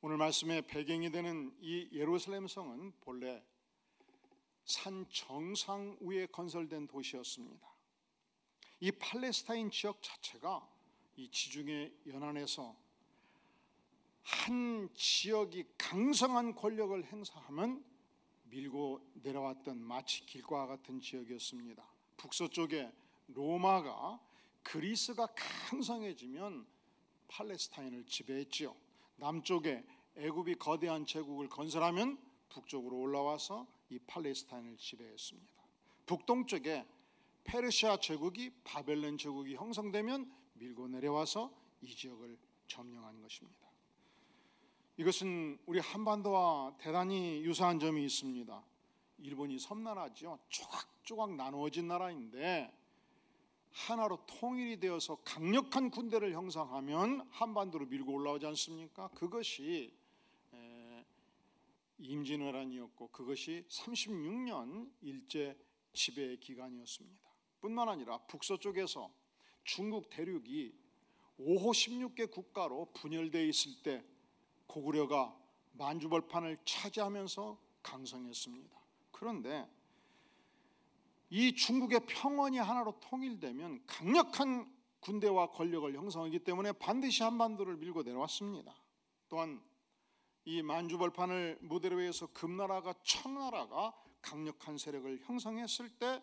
오늘 말씀의 배경이 되는 이 예루살렘 성은 본래 산 정상 위에 건설된 도시였습니다. 이 팔레스타인 지역 자체가 이 지중해 연안에서 한 지역이 강성한 권력을 행사하면 밀고 내려왔던 마치 길과 같은 지역이었습니다. 북서쪽에 로마가 그리스가 강성해지면 팔레스타인을 지배했지요. 남쪽에 애굽이 거대한 제국을 건설하면 북쪽으로 올라와서 이 팔레스타인을 지배했습니다. 북동쪽에 페르시아 제국이 바벨론 제국이 형성되면 밀고 내려와서 이 지역을 점령한 것입니다. 이것은 우리 한반도와 대단히 유사한 점이 있습니다. 일본이 섬나라죠. 조각조각 나누어진 나라인데 하나로 통일이 되어서 강력한 군대를 형성하면 한반도로 밀고 올라오지 않습니까? 그것이 임진왜란이었고 그것이 36년 일제 지배 기간이었습니다. 뿐만 아니라 북서쪽에서 중국 대륙이 5호 16개 국가로 분열되어 있을 때 고구려가 만주벌판을 차지하면서 강성했습니다. 그런데 이 중국의 평원이 하나로 통일되면 강력한 군대와 권력을 형성하기 때문에 반드시 한반도를 밀고 내려왔습니다. 또한 이 만주벌판을 무대로 해서 금나라가 청나라가 강력한 세력을 형성했을 때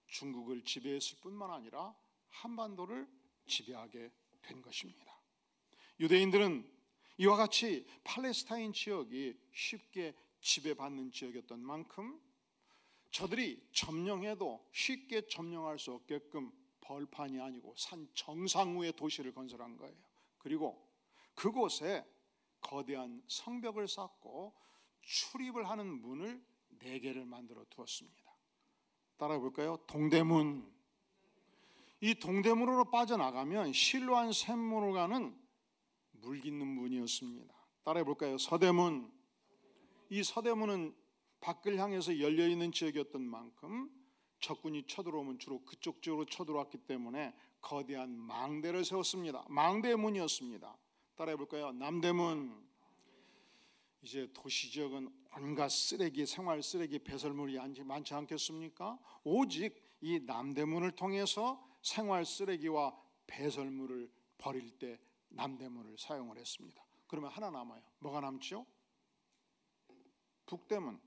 중국을 지배했을 뿐만 아니라 한반도를 지배하게 된 것입니다. 유대인들은 이와 같이 팔레스타인 지역이 쉽게 지배받는 지역이었던 만큼 저들이 점령해도 쉽게 점령할 수 없게끔 벌판이 아니고 산 정상 위에 도시를 건설한 거예요. 그리고 그곳에 거대한 성벽을 쌓고 출입을 하는 문을 4개를 만들어 두었습니다. 따라해 볼까요? 동대문. 이 동대문으로 빠져나가면 실로암 샘문으로 가는 물 깃는 문이었습니다. 따라해 볼까요? 서대문. 이 서대문은 밖을 향해서 열려있는 지역이었던 만큼 적군이 쳐들어오면 주로 그쪽 지역으로 쳐들어왔기 때문에 거대한 망대를 세웠습니다. 망대문이었습니다. 따라해 볼까요? 남대문. 이제 도시지역은 온갖 쓰레기, 생활 쓰레기, 배설물이 많지 않겠습니까? 오직 이 남대문을 통해서 생활 쓰레기와 배설물을 버릴 때 남대문을 사용을 했습니다. 그러면 하나 남아요. 뭐가 남죠? 북대문.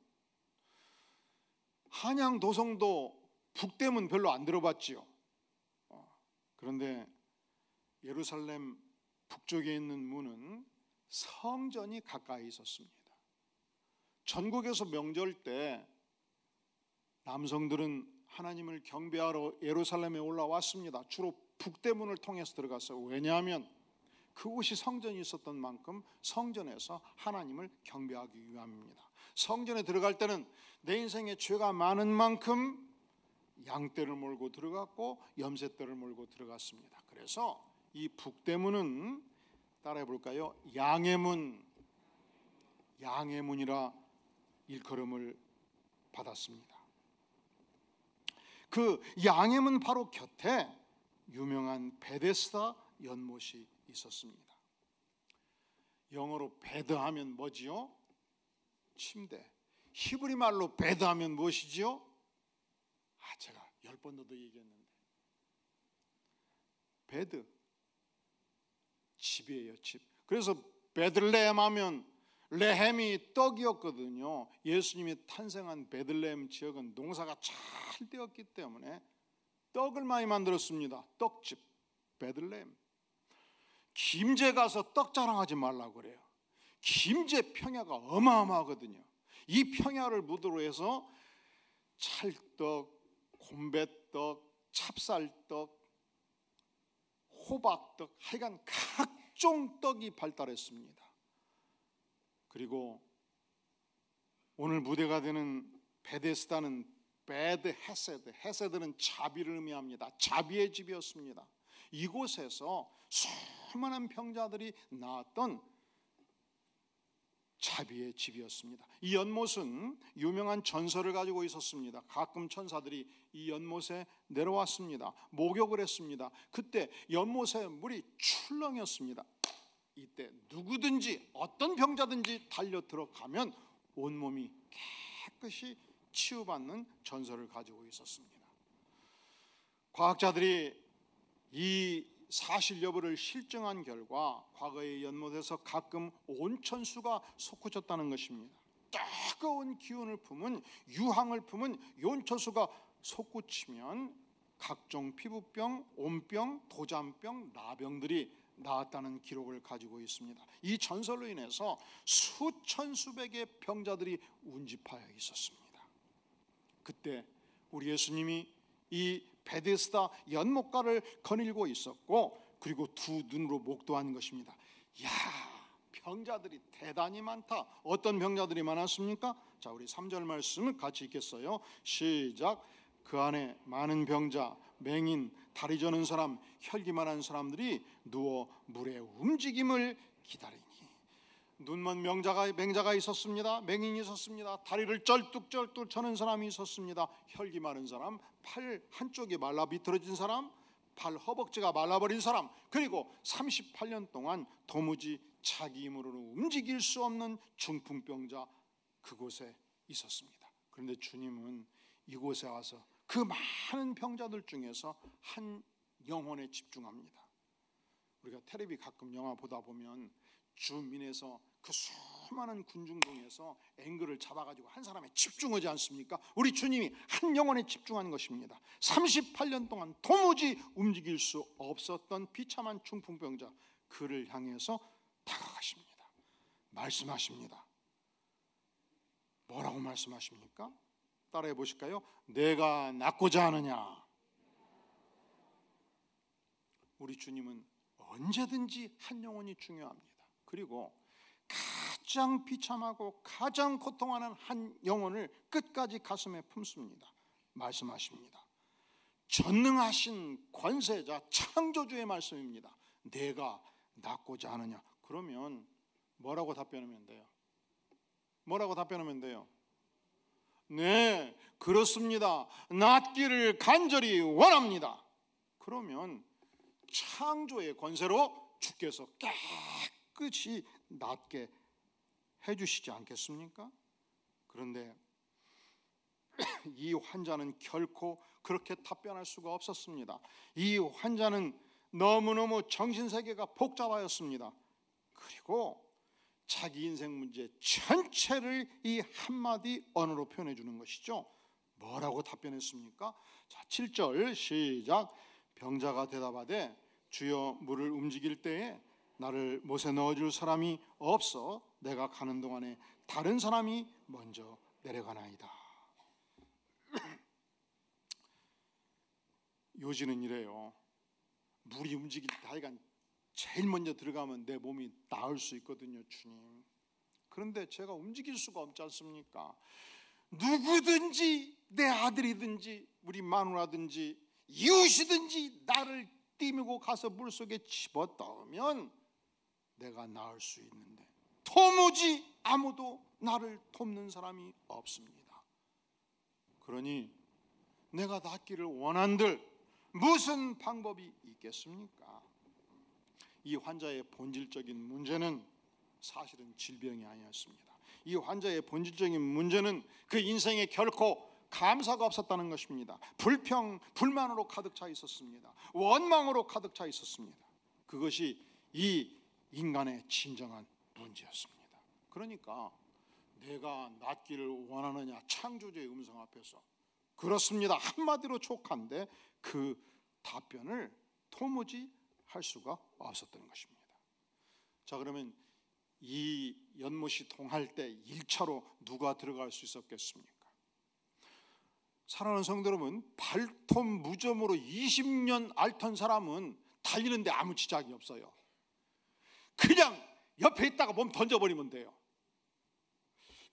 한양 도성도 북대문 별로 안 들어봤지요. 그런데 예루살렘 북쪽에 있는 문은 성전이 가까이 있었습니다. 전국에서 명절 때 남성들은 하나님을 경배하러 예루살렘에 올라왔습니다. 주로 북대문을 통해서 들어갔어요. 왜냐하면 그곳이 성전이 있었던 만큼 성전에서 하나님을 경배하기 위함입니다. 성전에 들어갈 때는 내 인생에 죄가 많은 만큼 양떼를 몰고 들어갔고 염소떼를 몰고 들어갔습니다. 그래서 이 북대문은 따라해 볼까요? 양해문, 양해문이라 일컬음을 받았습니다. 그 양해문 바로 곁에 유명한 베데스다 연못이 있었습니다. 영어로 베드하면 뭐지요? 침대. 히브리 말로 베드하면 무엇이지요? 제가 10번도 더 얘기했는데 베드, 집이에요. 집. 그래서 베들레헴 하면 레헴이 떡이었거든요. 예수님이 탄생한 베들레헴 지역은 농사가 잘 되었기 때문에 떡을 많이 만들었습니다. 떡집, 베들레헴. 김제 가서 떡 자랑하지 말라고 그래요. 김제 평야가 어마어마하거든요. 이 평야를 무드로 해서 찰떡, 곰배떡, 찹쌀떡, 호박떡, 하여간 각종 떡이 발달했습니다. 그리고 오늘 무대가 되는 베데스다는 베드 헤세드, 헤세드는 자비를 의미합니다. 자비의 집이었습니다. 이곳에서 수많은 병자들이 나왔던 자비의 집이었습니다. 이 연못은 유명한 전설을 가지고 있었습니다. 가끔 천사들이 이 연못에 내려왔습니다. 목욕을 했습니다. 그때 연못에 물이 출렁였습니다. 이때 누구든지 어떤 병자든지 달려 들어가면 온몸이 깨끗이 치유받는 전설을 가지고 있었습니다. 과학자들이 이 사실 여부를 실증한 결과 과거의 연못에서 가끔 온천수가 솟구쳤다는 것입니다. 뜨거운 기운을 품은 유황을 품은 온천수가 솟구치면 각종 피부병, 온병, 도장병, 나병들이 나았다는 기록을 가지고 있습니다. 이 전설로 인해서 수천 수백의 병자들이 운집하여 있었습니다. 그때 우리 예수님이 이 베데스다 연못가를 거닐고 있었고, 그리고 두 눈으로 목도한 것입니다. 야, 병자들이 대단히 많다. 어떤 병자들이 많았습니까? 자, 우리 3절 말씀을 같이 읽겠어요. 시작. 그 안에 많은 병자, 맹인, 다리 저는 사람, 혈기만한 사람들이 누워 물의 움직임을 기다리니. 눈먼 맹자가 있었습니다. 맹인이 있었습니다. 다리를 쩔뚝쩔뚝 저는 사람이 있었습니다. 혈기 마른 사람, 팔 한쪽이 말라 비틀어진 사람, 발 허벅지가 말라버린 사람, 그리고 38년 동안 도무지 자기 힘으로는 움직일 수 없는 중풍병자, 그곳에 있었습니다. 그런데 주님은 이곳에 와서 그 많은 병자들 중에서 한 영혼에 집중합니다. 우리가 텔레비 가끔 영화 보다 보면 주민에서 그 수많은 군중동에서 앵글을 잡아가지고 한 사람에 집중하지 않습니까? 우리 주님이 한 영혼에 집중한 것입니다. 38년 동안 도무지 움직일 수 없었던 비참한 중풍병자, 그를 향해서 다가가십니다. 말씀하십니다. 뭐라고 말씀하십니까? 따라해 보실까요? 내가 낫고자 하느냐? 우리 주님은 언제든지 한 영혼이 중요합니다. 그리고 가장 비참하고 가장 고통하는 한 영혼을 끝까지 가슴에 품습니다. 말씀하십니다. 전능하신 권세자 창조주의 말씀입니다. 내가 낫고자 하느냐? 그러면 뭐라고 답변하면 돼요? 뭐라고 답변하면 돼요? 네, 그렇습니다. 낫기를 간절히 원합니다. 그러면 창조의 권세로 주께서 깨끗이 낫게 해주시지 않겠습니까? 그런데 이 환자는 결코 그렇게 답변할 수가 없었습니다. 이 환자는 너무너무 정신세계가 복잡하였습니다. 그리고 자기 인생 문제 전체를 이 한마디 언어로 표현해 주는 것이죠. 뭐라고 답변했습니까? 자, 7절 시작. 병자가 대답하되 주여, 물을 움직일 때에 나를 못에 넣어줄 사람이 없어 내가 가는 동안에 다른 사람이 먼저 내려가나이다. 요지는 이래요. 물이 움직일 때 하여간 제일 먼저 들어가면 내 몸이 나을 수 있거든요, 주님. 그런데 제가 움직일 수가 없지 않습니까? 누구든지, 내 아들이든지 우리 마누라든지 이웃이든지 나를 띠밀고 가서 물속에 집어넣으면 내가 나을 수 있는데 도무지 아무도 나를 돕는 사람이 없습니다. 그러니 내가 낫기를 원한들 무슨 방법이 있겠습니까? 이 환자의 본질적인 문제는 사실은 질병이 아니었습니다. 이 환자의 본질적인 문제는 그 인생에 결코 감사가 없었다는 것입니다. 불만으로 가득 차 있었습니다. 원망으로 가득 차 있었습니다. 그것이 이 인간의 진정한 문제였습니다. 그러니까 내가 낫기를 원하느냐, 창조주의 음성 앞에서 그렇습니다, 한마디로 촉한데 그 답변을 도무지 할 수가 없었던 것입니다. 자, 그러면 이 연못이 통할 때 1차로 누가 들어갈 수 있었겠습니까? 사랑하는 성도 여러분, 발톱 무좀으로 20년 앓던 사람은 달리는데 아무 지장이 없어요. 그냥 옆에 있다가 몸 던져버리면 돼요.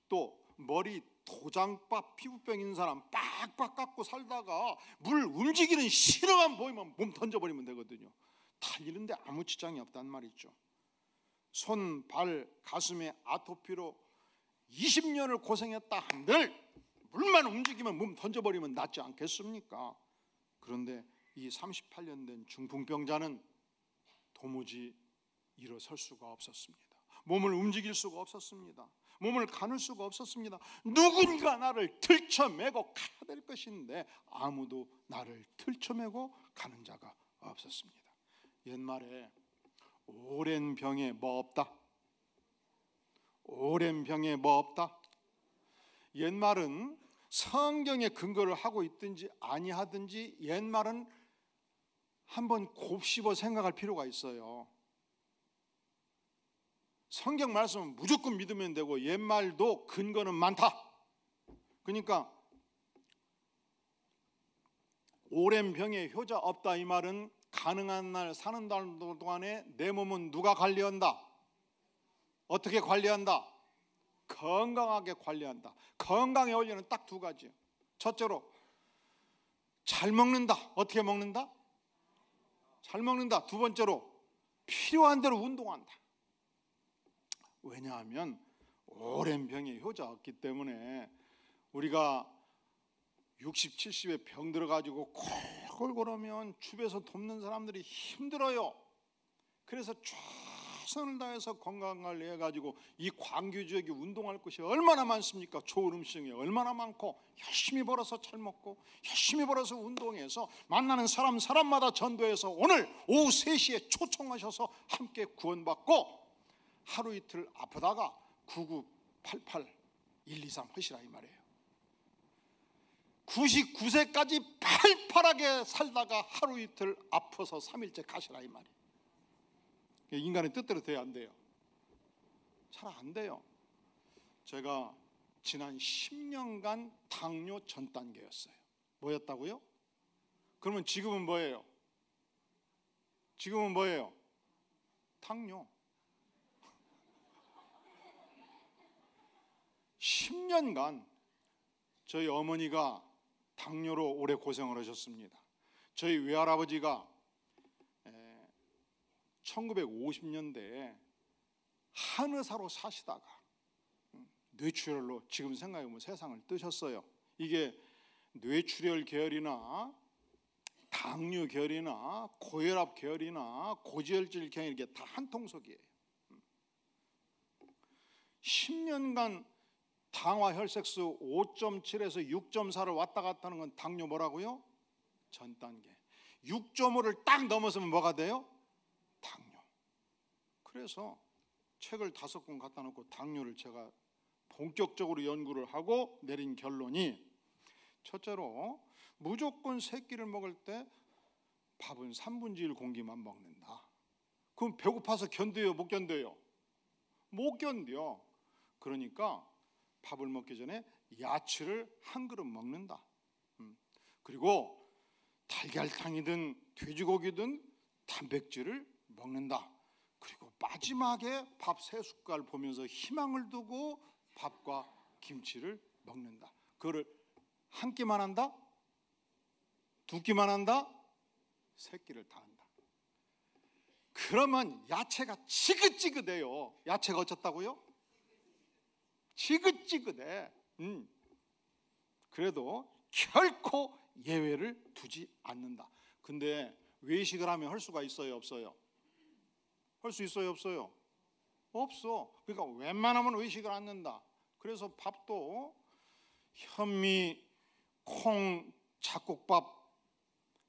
또 머리 도장밥 피부병 있는 사람 빡빡 깎고 살다가 물 움직이는 신호만 보이면 몸 던져버리면 되거든요. 달리는데 아무 지장이 없단 말이죠. 손, 발, 가슴에 아토피로 20년을 고생했다 한들 물만 움직이면 몸 던져버리면 낫지 않겠습니까? 그런데 이 38년 된 중풍병자는 도무지 일어설 수가 없었습니다. 몸을 움직일 수가 없었습니다. 몸을 가눌 수가 없었습니다. 누군가 나를 들쳐매고 가야 될 것인데 아무도 나를 들쳐매고 가는 자가 없었습니다. 옛말에 오랜 병에 뭐 없다? 오랜 병에 뭐 없다? 옛말은 성경에 근거를 하고 있든지 아니하든지 옛말은 한번 곱씹어 생각할 필요가 있어요. 성경 말씀은 무조건 믿으면 되고 옛말도 근거는 많다. 그러니까 오랜 병에 효자 없다 이 말은 가능한 날 사는 날 동안에 내 몸은 누가 관리한다? 어떻게 관리한다? 건강하게 관리한다. 건강의 원리는 딱 두 가지예요. 첫째로 잘 먹는다. 어떻게 먹는다? 잘 먹는다. 두 번째로 필요한 대로 운동한다. 왜냐하면 오랜 병에 효자 없기 때문에 우리가 60, 70에 병 들어가지고 골골하면 주변에서 돕는 사람들이 힘들어요. 그래서 최선을 다해서 건강관리해가지고 이 광교 지역에 운동할 곳이 얼마나 많습니까? 좋은 음식이 얼마나 많고 열심히 벌어서 잘 먹고 열심히 벌어서 운동해서 만나는 사람마다 전도해서 오늘 오후 3시에 초청하셔서 함께 구원받고 하루 이틀 아프다가 9988 123 하시라 이 말이에요. 99세까지 팔팔하게 살다가 하루 이틀 아파서 3일째 가시라 이 말이에요. 인간의 뜻대로 돼야 안 돼요. 잘 안 돼요. 제가 지난 10년간 당뇨 전 단계였어요. 뭐였다고요? 그러면 지금은 뭐예요? 지금은 뭐예요? 당뇨. 10년간 저희 어머니가 당뇨로 오래 고생을 하셨습니다. 저희 외할아버지가 1950년대에 한의사로 사시다가 뇌출혈로 지금 생각해보면 세상을 뜨셨어요. 이게 뇌출혈 계열이나 당뇨 계열이나 고혈압 계열이나 고지혈질 계열 이게 다 한 통속이에요. 10년간 당화 혈색수 5.7에서 6.4를 왔다 갔다 하는 건 당뇨 뭐라고요? 전 단계. 6.5를 딱 넘어서면 뭐가 돼요? 당뇨. 그래서 책을 5권 갖다 놓고 당뇨를 제가 본격적으로 연구를 하고 내린 결론이 첫째로 무조건 세 끼를 먹을 때 밥은 3분의 1 공기만 먹는다. 그럼 배고파서 견뎌요? 못 견뎌요? 못 견뎌. 그러니까 밥을 먹기 전에 야채를 한 그릇 먹는다. 그리고 달걀탕이든 돼지고기든 단백질을 먹는다. 그리고 마지막에 밥 3숟갈 보면서 희망을 두고 밥과 김치를 먹는다. 그거를 한 끼만 한다? 2끼만 한다? 3끼를 다 한다. 그러면 야채가 지긋지긋해요. 야채가 어쩌다고요? 지긋지긋해. 그래도 결코 예외를 두지 않는다. 근데 외식을 하면 할 수가 있어요, 없어요? 할 수 있어요, 없어요? 없어. 그러니까 웬만하면 외식을 않는다. 그래서 밥도 현미, 콩, 잡곡밥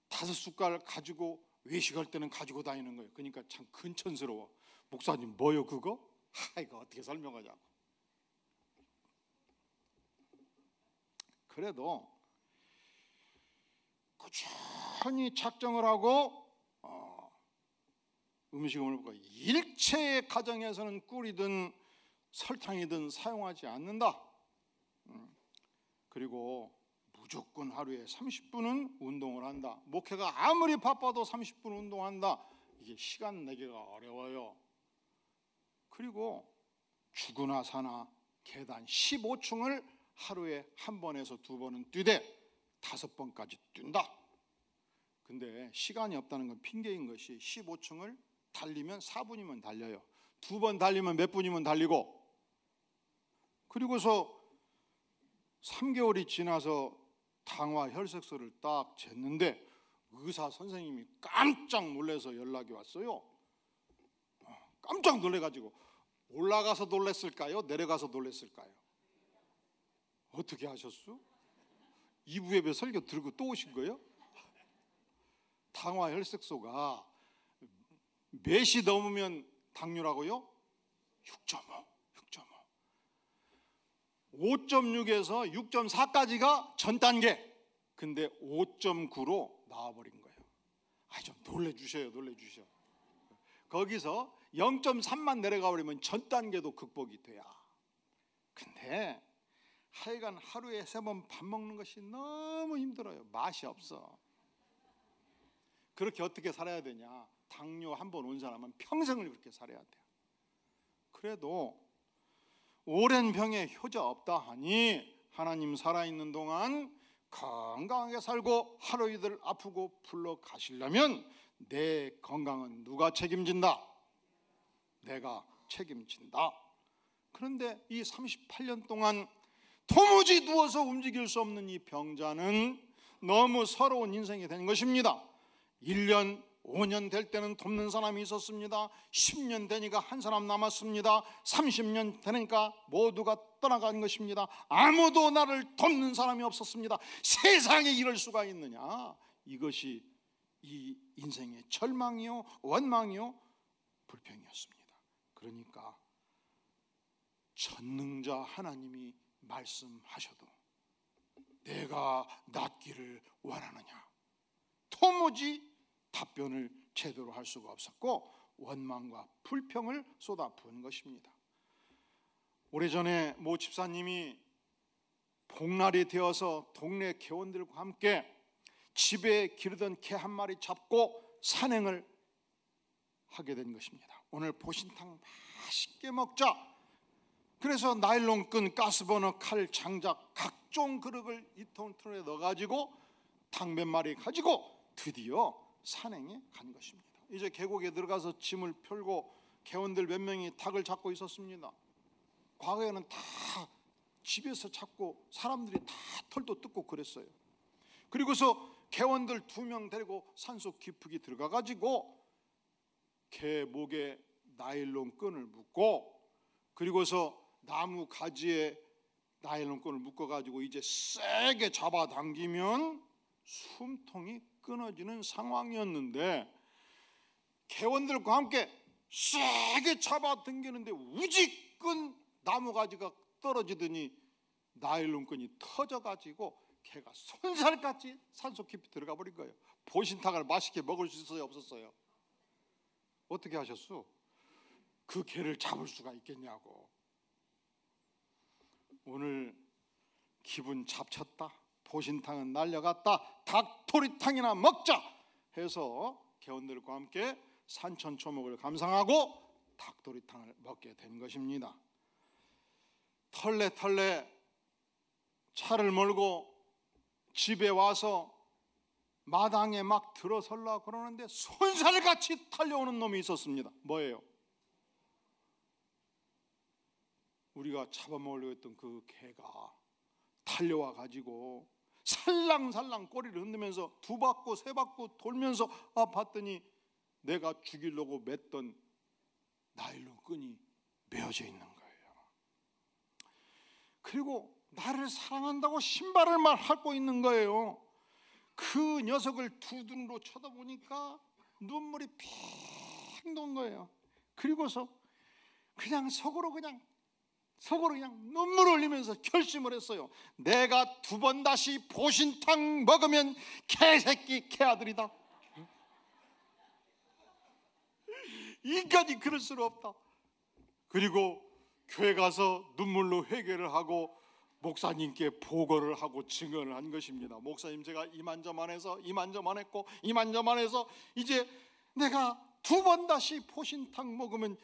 5숟갈 가지고 외식할 때는 가지고 다니는 거예요. 그러니까 참 근천스러워. 목사님 뭐요 그거? 이거 어떻게 설명하자고. 그래도 꾸준히 작정을 하고 음식을 먹고 일체의 가정에서는 꿀이든 설탕이든 사용하지 않는다. 그리고 무조건 하루에 30분은 운동을 한다. 목회가 아무리 바빠도 30분 운동한다. 이게 시간 내기가 어려워요. 그리고 죽으나 사나 계단 15층을 하루에 한 번에서 2번은 뛰되 5번까지 뛴다. 근데 시간이 없다는 건 핑계인 것이 15층을 달리면 4분이면 달려요. 2번 달리면 몇 분이면 달리고, 그리고서 3개월이 지나서 당화 혈색소를 딱 쟀는데 의사 선생님이 깜짝 놀라서 연락이 왔어요. 깜짝 놀래가지고 올라가서 놀랬을까요? 내려가서 놀랬을까요? 어떻게 하셨어? 2부 예배 설교 들고 또 오신 거예요? 당화 혈색소가 몇이 넘으면 당뇨라고요? 6.5. 5.6에서 6.4까지가 전 단계. 근데 5.9로 나와버린 거예요. 좀 놀래주셔요. 거기서 0.3만 내려가 버리면 전 단계도 극복이 돼야. 근데 하여간 하루에 3번 밥 먹는 것이 너무 힘들어요. 맛이 없어. 그렇게 어떻게 살아야 되냐? 당뇨 한 번 온 사람은 평생을 그렇게 살아야 돼요. 그래도 오랜 병에 효자 없다 하니 하나님 살아있는 동안 건강하게 살고 하루 이틀 아프고 불러 가시려면 내 건강은 누가 책임진다? 내가 책임진다. 그런데 이 38년 동안 도무지 누워서 움직일 수 없는 이 병자는 너무 서러운 인생이 된 것입니다. 1년 5년 될 때는 돕는 사람이 있었습니다. 10년 되니까 한 사람 남았습니다. 30년 되니까 모두가 떠나간 것입니다. 아무도 나를 돕는 사람이 없었습니다. 세상에 이럴 수가 있느냐? 이것이 이 인생의 절망이요, 원망이요, 불평이었습니다. 그러니까 전능자 하나님이 말씀하셔도 내가 낫기를 원하느냐? 도무지 답변을 제대로 할 수가 없었고 원망과 불평을 쏟아부은 것입니다. 오래전에 모 집사님이 복날이 되어서 동네 개원들과 함께 집에 기르던 개 한 마리 잡고 산행을 하게 된 것입니다. 오늘 보신탕 맛있게 먹자. 그래서 나일론끈, 가스버너, 칼, 장작 각종 그릇을 이통틀에 넣어가지고 닭 몇 마리 가지고 드디어 산행에 간 것입니다. 이제 계곡에 들어가서 짐을 펴고 개원들 몇 명이 닭을 잡고 있었습니다. 과거에는 다 집에서 잡고 사람들이 다 털도 뜯고 그랬어요. 그리고서 개원들 2명 데리고 산속 깊숙이 들어가 가지고 개 목에 나일론 끈을 묶고 그리고서 나무 가지에 나일론 끈을 묶어 가지고 이제 세게 잡아당기면 숨통이 끊어지는 상황이었는데 개원들과 함께 세게 잡아당기는데 우지끈 나무가지가 떨어지더니 나일론끈이 터져가지고 개가 손살같이 산속 깊이 들어가 버린 거예요. 보신탕을 맛있게 먹을 수 있어요, 없었어요? 어떻게 하셨어? 그 개를 잡을 수가 있겠냐고. 오늘 기분 잡쳤다, 보신탕은 날려갔다, 닭도리탕이나 먹자 해서 개원들과 함께 산천초목을 감상하고 닭도리탕을 먹게 된 것입니다. 털레 차를 몰고 집에 와서 마당에 막 들어서려고 그러는데 손살같이 달려오는 놈이 있었습니다. 뭐예요? 우리가 잡아먹으려고 했던 그 개가 달려와 가지고 살랑살랑 꼬리를 흔들면서 2바퀴 3바퀴 돌면서 봤더니 내가 죽이려고 맸던 나일론 끈이 메어져 있는 거예요. 그리고 나를 사랑한다고 신발을 말하고 있는 거예요. 그 녀석을 두 눈으로 쳐다보니까 눈물이 핑 돈 거예요. 그리고서 그냥 속으로 그냥 눈물을 흘리면서 결심을 했어요. 내가 2번 다시 보신탕 먹으면 개새끼 개아들이다. 인간이 그럴 수는 없다. 그리고 교회 가서 눈물로 회개를 하고 목사님께 보고를 하고 증언을 한 것입니다. 목사님, 제가 이만저만해서 이만저만해서 이제 내가 2번 다시 보신탕 먹으면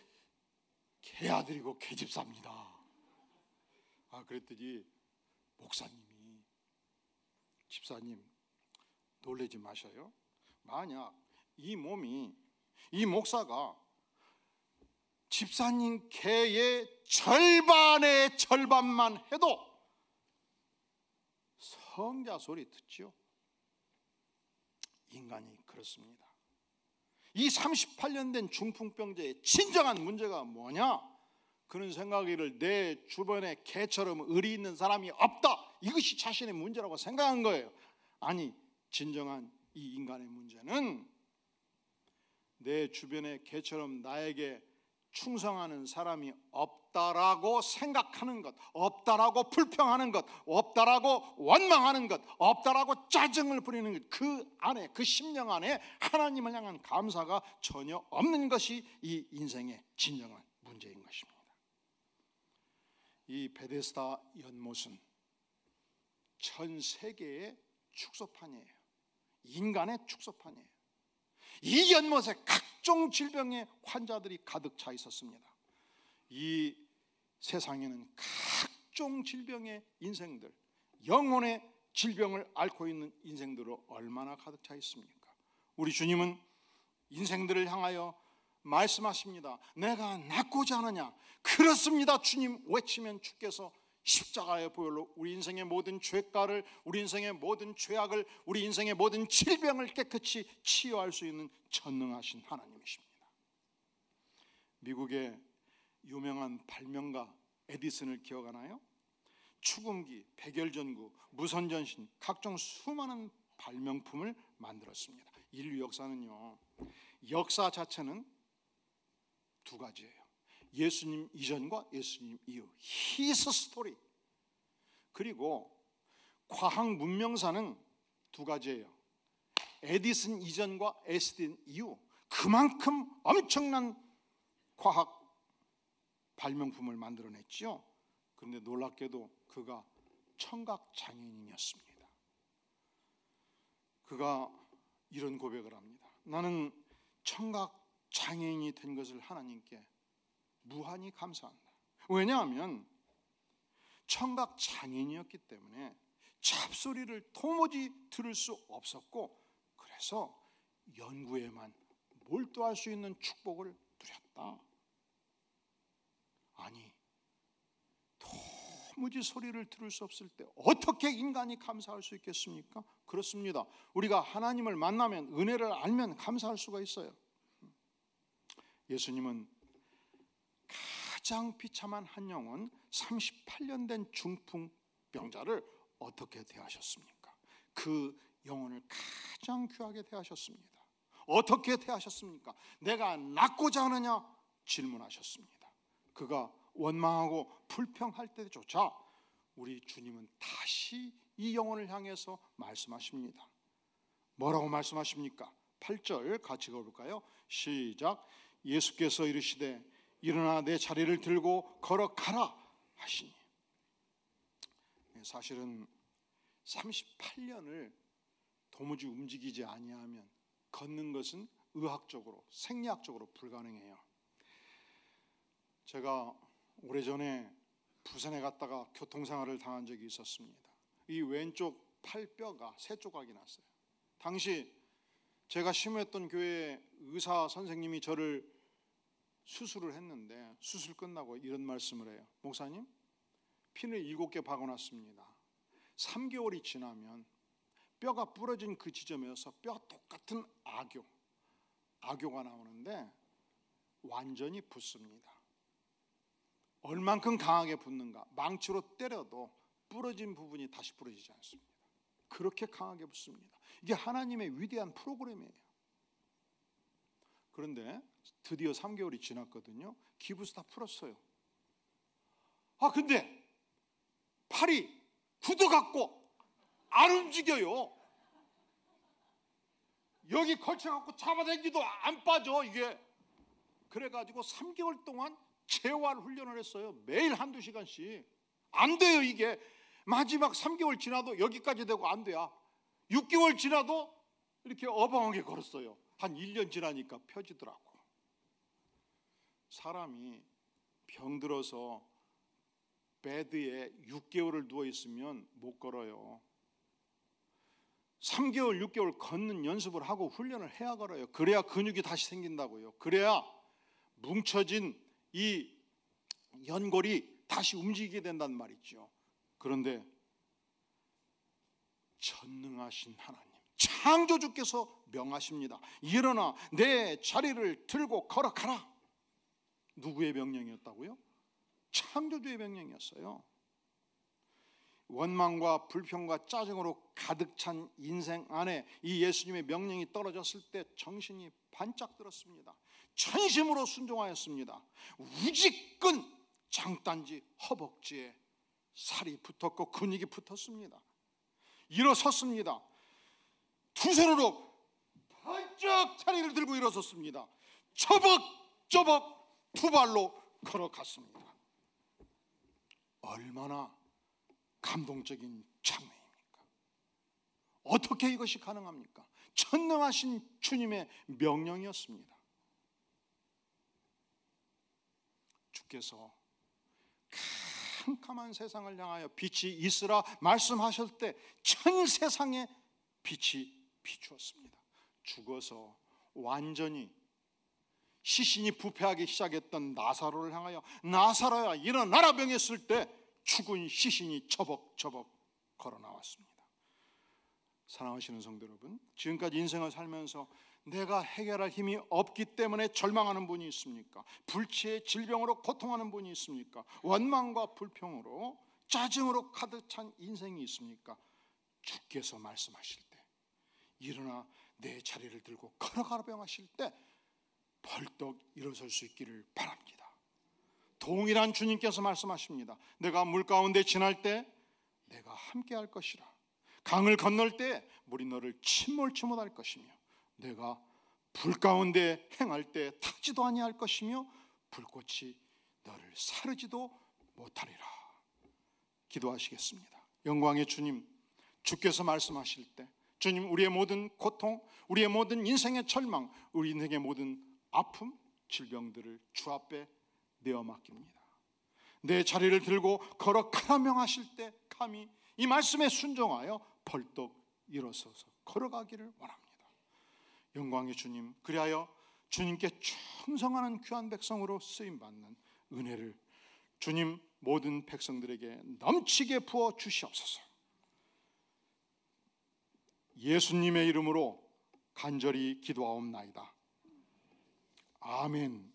개아들이고 개집사입니다. 그랬더니 목사님이, 집사님 놀라지 마셔요. 만약 이 목사가 집사님 개의 절반의 절반만 해도 성자 소리 듣죠. 인간이 그렇습니다. 이 38년 된 중풍병자의 진정한 문제가 뭐냐? 그는 생각하기를 내 주변에 개처럼 의리 있는 사람이 없다, 이것이 자신의 문제라고 생각한 거예요. 아니, 진정한 이 인간의 문제는 내 주변에 개처럼 나에게 충성하는 사람이 없다라고 생각하는 것, 없다라고 불평하는 것, 없다라고 원망하는 것, 없다라고 짜증을 부리는 것, 그 안에, 그 심령 안에 하나님을 향한 감사가 전혀 없는 것이 이 인생의 진정한 문제인 것입니다. 이 베데스다 연못은 전 세계의 축소판이에요. 인간의 축소판이에요. 이 연못에 각종 질병의 환자들이 가득 차 있었습니다. 이 세상에는 각종 질병의 인생들, 영혼의 질병을 앓고 있는 인생들로 얼마나 가득 차 있습니까? 우리 주님은 인생들을 향하여 말씀하십니다. 내가 낫고자 하느냐? 그렇습니다 주님 외치면 주께서 십자가의 보혈로 우리 인생의 모든 죄가를, 우리 인생의 모든 죄악을, 우리 인생의 모든 질병을 깨끗이 치유할 수 있는 전능하신 하나님이십니다. 미국의 유명한 발명가 에디슨을 기억하나요? 축음기, 백열전구, 무선전신, 각종 수많은 발명품을 만들었습니다. 인류 역사는요, 역사 자체는 두 가지예요. 예수님 이전과 예수님 이후, 히스 스토리. 그리고 과학 문명사는 두 가지예요. 에디슨 이전과 에디슨 이후, 그만큼 엄청난 과학 발명품을 만들어냈죠. 그런데 놀랍게도 그가 청각 장애인이었습니다. 그가 이런 고백을 합니다. 나는 청각 장애인이 된 것을 하나님께 무한히 감사한다. 왜냐하면 청각 장애인이었기 때문에 잡소리를 도무지 들을 수 없었고, 그래서 연구에만 몰두할 수 있는 축복을 누렸다. 아니, 도무지 소리를 들을 수 없을 때 어떻게 인간이 감사할 수 있겠습니까? 그렇습니다. 우리가 하나님을 만나면, 은혜를 알면 감사할 수가 있어요. 예수님은 가장 비참한 한 영혼, 38년 된 중풍병자를 어떻게 대하셨습니까? 그 영혼을 가장 귀하게 대하셨습니다. 어떻게 대하셨습니까? 내가 낫고자 하느냐? 질문하셨습니다. 그가 원망하고 불평할 때조차 우리 주님은 다시 이 영혼을 향해서 말씀하십니다. 뭐라고 말씀하십니까? 8절 같이 읽어볼까요? 시작. 예수께서 이르시되 일어나 내 자리를 들고 걸어가라 하시니. 사실은 38년을 도무지 움직이지 아니하면 걷는 것은 의학적으로, 생리학적으로 불가능해요. 제가 오래전에 부산에 갔다가 교통사고를 당한 적이 있었습니다. 이 왼쪽 팔뼈가 세 조각이 났어요. 당시 제가 심호했던 교회의 의사 선생님이 저를 수술을 했는데, 수술 끝나고 이런 말씀을 해요. 목사님, 핀을 7개 박아놨습니다. 3개월이 지나면 뼈가 부러진 그 지점에서 뼈 똑같은 악교가 나오는데 완전히 붓습니다. 얼만큼 강하게 붓는가? 망치로 때려도 부러진 부분이 다시 부러지지 않습니다. 그렇게 강하게 붓습니다. 이게 하나님의 위대한 프로그램이에요. 그런데 드디어 3개월이 지났거든요. 기부스 다 풀었어요. 근데 팔이 굳어갖고 안 움직여요. 여기 걸쳐갖고 잡아당기도 안 빠져 이게. 그래가지고 3개월 동안 재활 훈련을 했어요. 매일 1-2시간씩. 안 돼요 이게. 마지막 3개월 지나도 여기까지 되고 안 돼요. 6개월 지나도 이렇게 어벙하게 걸었어요. 한 1년 지나니까 펴지더라고. 사람이 병들어서 베드에 6개월을 누워있으면 못 걸어요. 3개월, 6개월 걷는 연습을 하고 훈련을 해야 걸어요. 그래야 근육이 다시 생긴다고요. 그래야 뭉쳐진 이 연골이 다시 움직이게 된단 말이죠. 그런데 전능하신 하나님, 창조주께서 명하십니다. 일어나 내 자리를 들고 걸어가라. 누구의 명령이었다고요? 창조주의 명령이었어요. 원망과 불평과 짜증으로 가득 찬 인생 안에 이 예수님의 명령이 떨어졌을 때 정신이 반짝 들었습니다. 전심으로 순종하였습니다. 우지끈 장단지 허벅지에 살이 붙었고 근육이 붙었습니다. 일어섰습니다. 두 손으로 번쩍 자리를 들고 일어섰습니다. 처벅처벅 두 발로 걸어갔습니다. 얼마나 감동적인 장면입니까? 어떻게 이것이 가능합니까? 전능하신 주님의 명령이었습니다. 주께서 캄캄한 세상을 향하여 빛이 있으라 말씀하실 때 전 세상에 빛이 비추었습니다. 죽어서 완전히 시신이 부패하기 시작했던 나사로를 향하여 나사로야 일어나라 명했을 때 죽은 시신이 처벅처벅 걸어 나왔습니다. 사랑하시는 성도 여러분, 지금까지 인생을 살면서 내가 해결할 힘이 없기 때문에 절망하는 분이 있습니까? 불치의 질병으로 고통하는 분이 있습니까? 원망과 불평으로 짜증으로 가득 찬 인생이 있습니까? 주께서 말씀하실 때 일어나 내 자리를 들고 걸어가라 명하실 때 벌떡 일어설 수 있기를 바랍니다. 동일한 주님께서 말씀하십니다. 내가 물 가운데 지날 때 내가 함께 할 것이라. 강을 건널 때 물이 너를 침몰치 못할 것이며 내가 불 가운데 행할 때 타지도 아니할 것이며 불꽃이 너를 사르지도 못하리라. 기도하시겠습니다. 영광의 주님, 주께서 말씀하실 때 주님, 우리의 모든 고통, 우리의 모든 인생의 절망, 우리 인생의 모든 아픔, 질병들을 주 앞에 내어 맡깁니다. 내 자리를 들고 걸어가라 명하실 때 감히 이 말씀에 순종하여 벌떡 일어서서 걸어가기를 원합니다. 영광의 주님, 그리하여 주님께 충성하는 귀한 백성으로 쓰임받는 은혜를 주님 모든 백성들에게 넘치게 부어 주시옵소서. 예수님의 이름으로 간절히 기도하옵나이다. 아멘.